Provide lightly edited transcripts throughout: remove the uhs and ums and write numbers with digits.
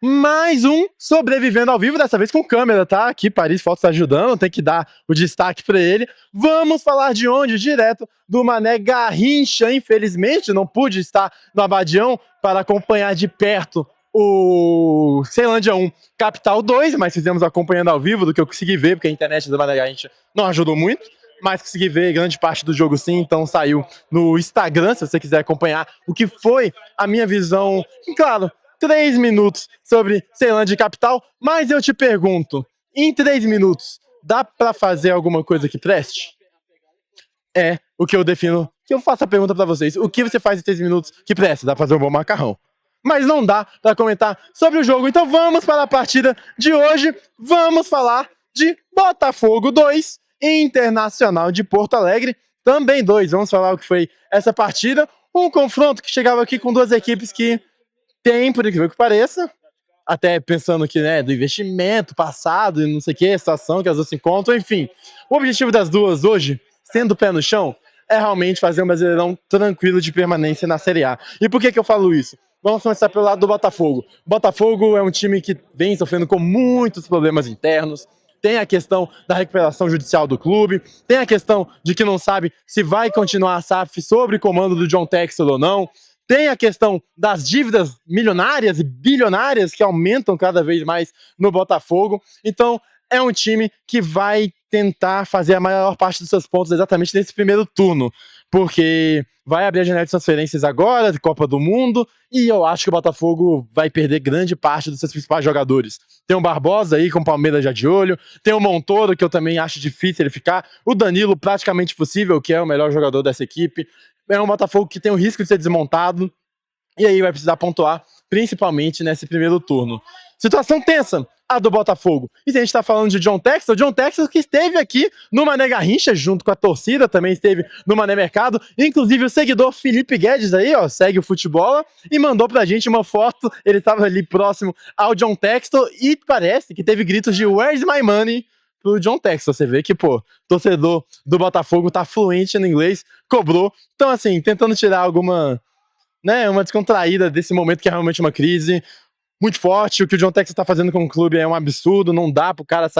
Mais um sobrevivendo ao vivo, dessa vez com câmera, tá? Aqui Paris Fotos tá ajudando, tem que dar o destaque pra ele. Vamos falar de onde? Direto do Mané Garrincha. Infelizmente não pude estar no Abadião para acompanhar de perto o Ceilândia 1 Capital 2, mas fizemos acompanhando ao vivo do que eu consegui ver, porque a internet do Mané Garrincha não ajudou muito, mas consegui ver grande parte do jogo sim, então saiu no Instagram, se você quiser acompanhar o que foi a minha visão, e claro, 3 minutos sobre Ceilândia Capital, mas eu te pergunto, em 3 minutos, dá pra fazer alguma coisa que preste? É o que eu defino, que eu faço a pergunta pra vocês, o que você faz em 3 minutos que preste? Dá pra fazer um bom macarrão. Mas não dá pra comentar sobre o jogo, então vamos para a partida de hoje, vamos falar de Botafogo 2, Internacional de Porto Alegre, também 2, vamos falar o que foi essa partida, um confronto que chegava aqui com duas equipes que tem, por incrível que pareça, até pensando que, né, do investimento passado e não sei o que, a situação que as duas se encontram, enfim. O objetivo das duas hoje, sendo o pé no chão, é realmente fazer um Brasileirão tranquilo de permanência na Série A. E por que eu falo isso? Vamos começar pelo lado do Botafogo. O Botafogo é um time que vem sofrendo com muitos problemas internos, tem a questão da recuperação judicial do clube, tem a questão de que não sabe se vai continuar a SAF sob comando do John Textor ou não, tem a questão das dívidas milionárias e bilionárias que aumentam cada vez mais no Botafogo. Então, é um time que vai tentar fazer a maior parte dos seus pontos exatamente nesse primeiro turno, porque vai abrir a janela de transferências agora, de Copa do Mundo, e eu acho que o Botafogo vai perder grande parte dos seus principais jogadores. Tem o Barbosa aí, com o Palmeiras já de olho, tem o Montoro, que eu também acho difícil ele ficar, o Danilo, praticamente possível, que é o melhor jogador dessa equipe. É um Botafogo que tem o risco de ser desmontado, e aí vai precisar pontuar, principalmente nesse primeiro turno. Situação tensa, a do Botafogo. E se a gente tá falando de John Textor que esteve aqui no Mané Garrincha, junto com a torcida, também esteve no Mané Mercado, inclusive o seguidor Felipe Guedes aí, ó, segue o futebol, e mandou pra gente uma foto, ele tava ali próximo ao John Textor, e parece que teve gritos de "Where's my money?" pro John Textor. Você vê que, pô, torcedor do Botafogo tá fluente no inglês, cobrou. Então, assim, tentando tirar alguma, né, uma descontraída desse momento que é realmente uma crise muito forte. O que o John Textor tá fazendo com o clube é um absurdo, não dá pro cara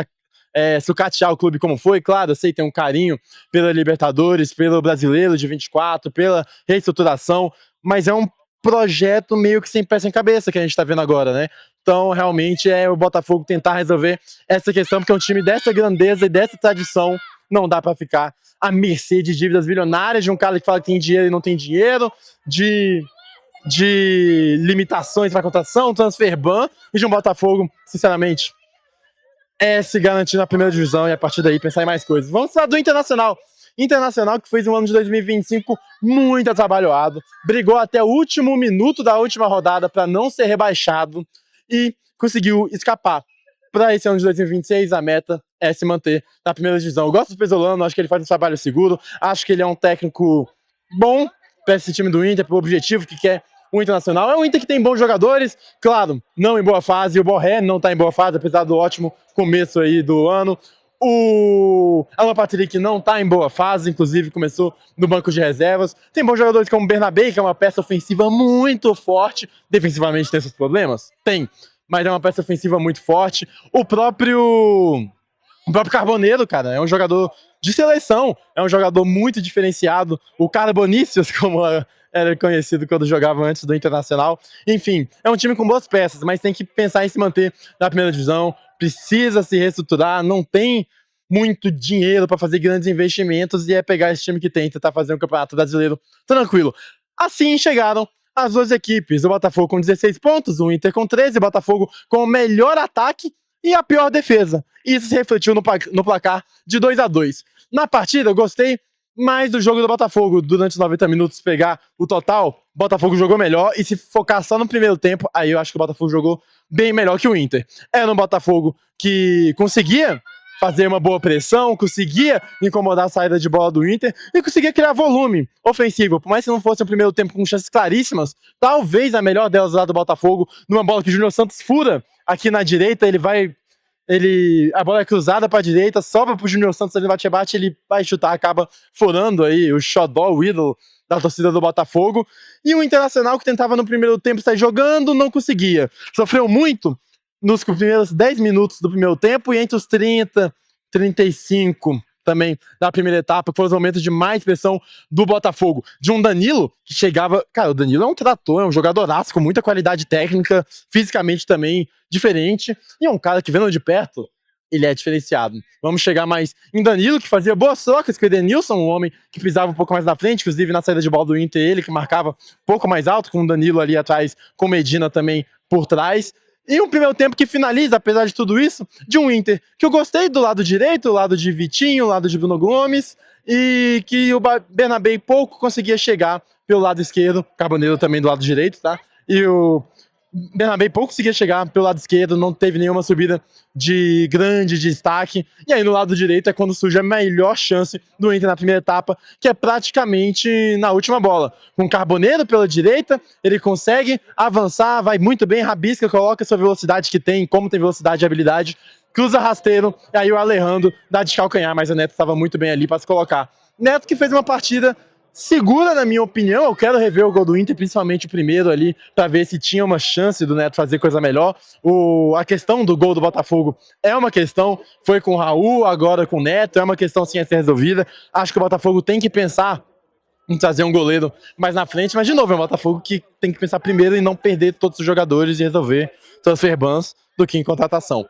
sucatear o clube como foi. Claro, eu sei, tem um carinho pela Libertadores, pelo Brasileiro de 24, pela reestruturação, mas é um projeto meio que sem pé sem cabeça que a gente tá vendo agora, né? Então, realmente, é o Botafogo tentar resolver essa questão, porque é um time dessa grandeza e dessa tradição, não dá pra ficar à mercê de dívidas bilionárias, de um cara que fala que tem dinheiro e não tem dinheiro, de limitações para contratação, transfer ban, e de um Botafogo, sinceramente, se garantir na primeira divisão e a partir daí pensar em mais coisas. Vamos falar do Internacional. Internacional que fez um ano de 2025 muito atrabalhoado, brigou até o último minuto da última rodada para não ser rebaixado e conseguiu escapar. Para esse ano de 2026, a meta é se manter na primeira divisão. Eu gosto do Pesolano, acho que ele faz um trabalho seguro, acho que ele é um técnico bom para esse time do Inter, para o objetivo que quer o Internacional. É um Inter que tem bons jogadores, claro, não em boa fase, o Borré não está em boa fase, apesar do ótimo começo aí do ano. O Alan Patrick não está em boa fase, inclusive começou no banco de reservas. Tem bons jogadores como o Bernabé, que é uma peça ofensiva muito forte. Defensivamente tem seus problemas? Tem, mas é uma peça ofensiva muito forte. O próprio Carboneiro, cara, é um jogador de seleção, é um jogador muito diferenciado. O Carbonícios, como era conhecido quando jogava antes do Internacional. Enfim, é um time com boas peças, mas tem que pensar em se manter na primeira divisão, precisa se reestruturar, não tem muito dinheiro para fazer grandes investimentos e é pegar esse time que tem e tentar fazer um campeonato brasileiro tranquilo. Assim chegaram as duas equipes, o Botafogo com 16 pontos, o Inter com 13, o Botafogo com o melhor ataque e a pior defesa. Isso se refletiu no placar de 2-2. Na partida, eu gostei mais do jogo do Botafogo. Durante os 90 minutos, pegar o total, o Botafogo jogou melhor. E se focar só no primeiro tempo, aí eu acho que o Botafogo jogou bem melhor que o Inter. Era um Botafogo que conseguia fazer uma boa pressão, conseguia incomodar a saída de bola do Inter e conseguia criar volume ofensivo. Por mais que não fosse o primeiro tempo com chances claríssimas, talvez a melhor delas lá do Botafogo, numa bola que o Júnior Santos fura aqui na direita, ele vai a bola é cruzada para a direita, sobra pro Júnior Santos ali no bate-bate, ele vai chutar, acaba furando aí o xodó, o ídolo da torcida do Botafogo. E o Internacional, que tentava no primeiro tempo sair jogando, não conseguia. Sofreu muito nos primeiros 10 minutos do primeiro tempo, e entre os 30, 35 também da primeira etapa, que foram os momentos de mais pressão do Botafogo. De um Danilo que chegava... Cara, o Danilo é um trator, é um jogadoraço com muita qualidade técnica, fisicamente também diferente, e é um cara que, vendo de perto, ele é diferenciado. Vamos chegar mais em Danilo, que fazia boas trocas com o Edenilson, um homem que pisava um pouco mais na frente, inclusive na saída de bola do Inter, ele que marcava um pouco mais alto, com o Danilo ali atrás, com o Medina também por trás. E um primeiro tempo que finaliza, apesar de tudo isso, de um Inter que eu gostei do lado direito, o lado de Vitinho, o lado de Bruno Gomes, e que o Bernabé pouco conseguia chegar pelo lado esquerdo, Carboneiro também do lado direito, tá? E o Bernabé pouco conseguia chegar pelo lado esquerdo, não teve nenhuma subida de grande destaque. E aí no lado direito é quando surge a melhor chance do Inter na primeira etapa, que é praticamente na última bola. Com o Carboneiro pela direita, ele consegue avançar, vai muito bem, rabisca, coloca sua velocidade que tem, como tem velocidade e habilidade, cruza rasteiro, e aí o Alejandro dá de calcanhar, mas o Neto estava muito bem ali para se colocar. Neto que fez uma partida segura, na minha opinião. Eu quero rever o gol do Inter, principalmente o primeiro ali, para ver se tinha uma chance do Neto fazer coisa melhor. A questão do gol do Botafogo é uma questão, foi com o Raul, agora com o Neto, é uma questão sim a ser resolvida. Acho que o Botafogo tem que pensar em trazer um goleiro mais na frente, mas de novo, é o Botafogo que tem que pensar primeiro em não perder todos os jogadores e resolver transfer bans do que em contratação.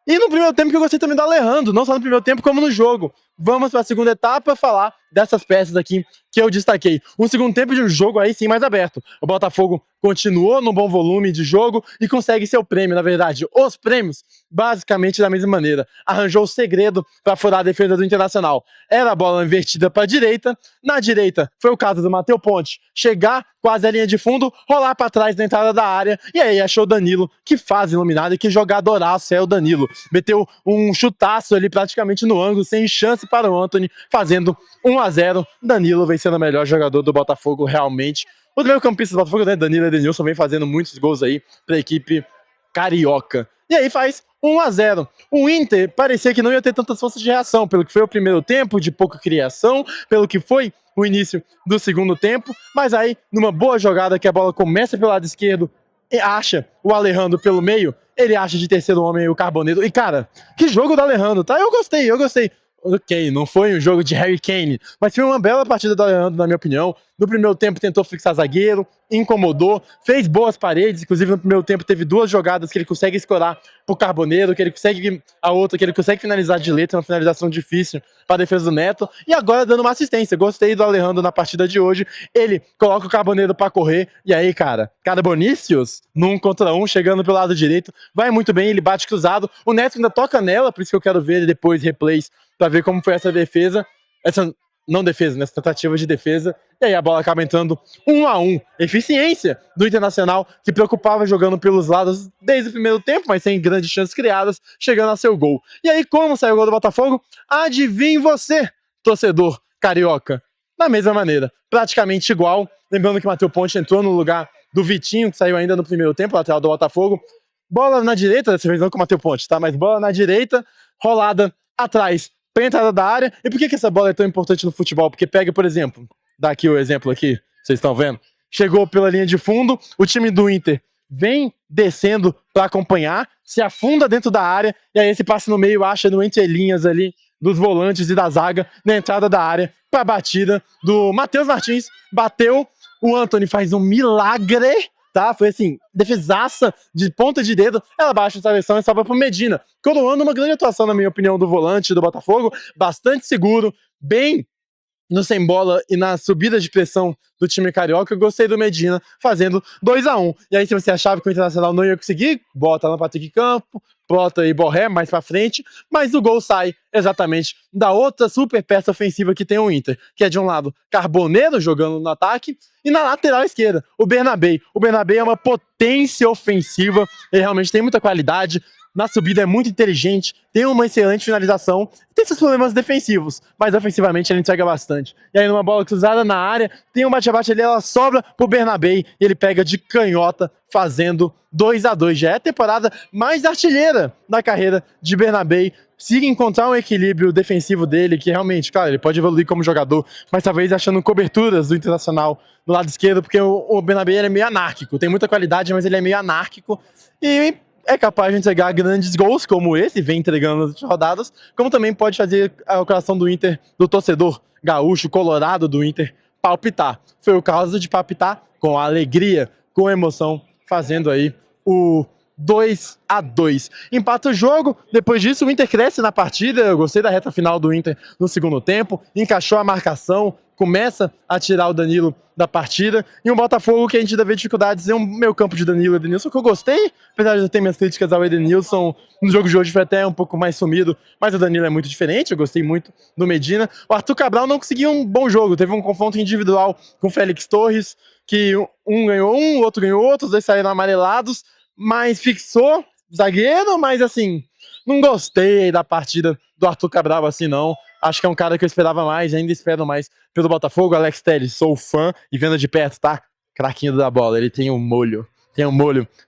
E no primeiro tempo que eu gostei também do Alejandro, não só no primeiro tempo como no jogo. Vamos para a segunda etapa falar dessas peças aqui que eu destaquei. Um segundo tempo de um jogo aí sim mais aberto. O Botafogo continuou no bom volume de jogo e consegue seu prêmio, na verdade. Os prêmios, basicamente da mesma maneira. Arranjou o segredo para furar a defesa do Internacional. Era a bola invertida para a direita. Na direita foi o caso do Matheus Ponte chegar quase à linha de fundo, rolar para trás na entrada da área. E aí achou o Danilo, que faz iluminado e que jogadoraço é o Danilo. Meteu um chutaço ali praticamente no ângulo, sem chance para o Antony, fazendo 1-0. Danilo vem sendo o melhor jogador do Botafogo, realmente. O meio campista do Botafogo, né, Danilo e Edenilson, vem fazendo muitos gols aí para a equipe carioca. E aí faz 1-0. O Inter parecia que não ia ter tantas forças de reação, pelo que foi o primeiro tempo, de pouca criação, pelo que foi o início do segundo tempo, mas aí, numa boa jogada que a bola começa pelo lado esquerdo, e acha o Alejandro pelo meio, ele acha de terceiro homem o Carboneiro. E cara, que jogo do Alejandro, tá? Eu gostei. Ok, não foi um jogo de Harry Kane, mas foi uma bela partida do Alejandro, na minha opinião. No primeiro tempo tentou fixar zagueiro, incomodou, fez boas paredes, inclusive no primeiro tempo teve duas jogadas que ele consegue escorar pro Carboneiro, que ele consegue, a outra que ele consegue finalizar de letra, uma finalização difícil para a defesa do Neto, e agora dando uma assistência. Gostei do Alejandro na partida de hoje, ele coloca o Carboneiro para correr, e aí, cara Bonícios, num contra um, chegando pelo lado direito, vai muito bem, ele bate cruzado, o Neto ainda toca nela, por isso que eu quero ver depois replays, para ver como foi essa defesa, essa tentativa de defesa, e aí a bola acaba entrando 1-1. Eficiência do Internacional, que preocupava jogando pelos lados desde o primeiro tempo, mas sem grandes chances criadas, chegando a seu gol. E aí, como saiu o gol do Botafogo? Adivinhe você, torcedor carioca. Da mesma maneira, praticamente igual, lembrando que o Matheus Ponte entrou no lugar do Vitinho, que saiu ainda no primeiro tempo, lateral do Botafogo. Bola na direita, dessa vez não com o Matheus Ponte, tá? Mas bola na direita, rolada atrás, pra entrada da área. E por que essa bola é tão importante no futebol? Porque pega, por exemplo, dá aqui o exemplo aqui, vocês estão vendo? Chegou pela linha de fundo, o time do Inter vem descendo para acompanhar, se afunda dentro da área, e aí esse passe no meio acha no entrelinhas ali dos volantes e da zaga, na entrada da área, pra batida do Matheus Martins, bateu, o Antony faz um milagre, tá? Foi assim, defesaça de ponta de dedo, ela baixa a travessão e sobra pro Medina, coroando uma grande atuação, na minha opinião, do volante do Botafogo, bastante seguro, bem no sem bola e na subida de pressão do time carioca. Eu gostei do Medina fazendo 2-1. E aí, se você achava que o Internacional não ia conseguir, bota lá Patrick Campo, bota aí Borré mais pra frente, mas o gol sai exatamente da outra super peça ofensiva que tem o Inter, que é de um lado Carboneiro jogando no ataque e na lateral esquerda o Bernabé. O Bernabé é uma potência ofensiva, ele realmente tem muita qualidade. na subida é muito inteligente, tem uma excelente finalização, tem seus problemas defensivos, mas ofensivamente ele entrega bastante. E aí numa bola cruzada na área, tem um bate-bate ali, ela sobra pro Bernabei e ele pega de canhota, fazendo 2-2. Já é a temporada mais artilheira da carreira de Bernabei. Se encontrar um equilíbrio defensivo dele, que realmente, cara, ele pode evoluir como jogador, mas talvez achando coberturas do Internacional no lado esquerdo, porque o Bernabei ele é meio anárquico, tem muita qualidade, mas ele é meio anárquico e é capaz de entregar grandes gols como esse, vem entregando nas rodadas, como também pode fazer o coração do Inter, do torcedor gaúcho, colorado do Inter, palpitar. Foi o caso de palpitar com alegria, com emoção, fazendo aí o 2-2. Empata o jogo, depois disso o Inter cresce na partida, eu gostei da reta final do Inter no segundo tempo, encaixou a marcação, começa a tirar o Danilo da partida, e um Botafogo que a gente ainda vê dificuldades em um meio campo de Danilo e Edenilson, que eu gostei, apesar de eu ter minhas críticas ao Edenilson, no jogo de hoje foi até um pouco mais sumido, mas o Danilo é muito diferente, eu gostei muito do Medina. O Arthur Cabral não conseguiu um bom jogo, teve um confronto individual com o Félix Torres, que um ganhou um, o outro ganhou outro, os dois saíram amarelados, mas fixou zagueiro, mas assim, não gostei da partida do Arthur Cabral assim não. Acho que é um cara que eu esperava mais, ainda espero mais pelo Botafogo. Alex Telles, sou fã e vendo de perto, tá? Craquinho da bola, ele tem um molho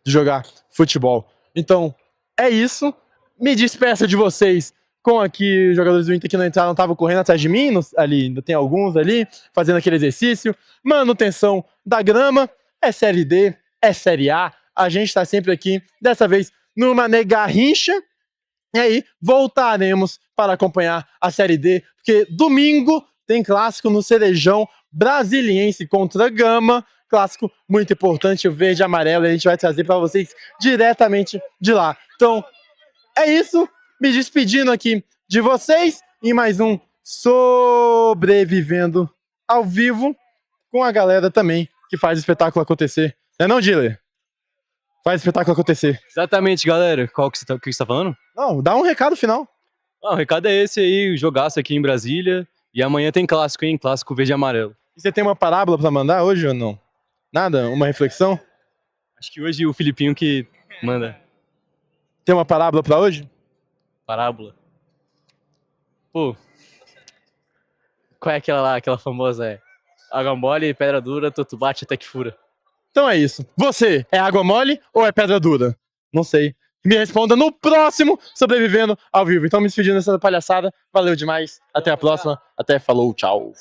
de jogar futebol. Então, é isso. Me despeço de vocês com aqui os jogadores do Inter que não entraram, estavam correndo atrás de mim, ali, ainda tem alguns ali, fazendo aquele exercício. Manutenção da grama, é Série D, é Série A, a gente tá sempre aqui, dessa vez no Mané Garrincha, e aí voltaremos para acompanhar a Série D, porque domingo tem clássico no Cerejão, Brasiliense contra Gama, clássico muito importante, o verde e amarelo, e a gente vai trazer para vocês diretamente de lá. Então, é isso, me despedindo aqui de vocês em mais um Sobrevivendo ao Vivo, com a galera também que faz o espetáculo acontecer. Não é não, Diller? Faz o espetáculo acontecer. Exatamente, galera. Qual que você tá falando? Não, dá um recado final. O recado é esse aí, jogaço aqui em Brasília. E amanhã tem clássico, hein? Clássico verde e amarelo. E você tem uma parábola pra mandar hoje ou não? Nada? Uma reflexão? Acho que hoje o Filipinho que manda. Tem uma parábola pra hoje? Parábola. Pô. Qual é aquela lá, aquela famosa? Água mole, pedra dura, tu bate até que fura. Então é isso. Você é água mole ou é pedra dura? Não sei. Me responda no próximo Sobrevivendo ao Vivo. Então me despedindo dessa palhaçada. Valeu demais. Até a próxima. Até falou. Tchau.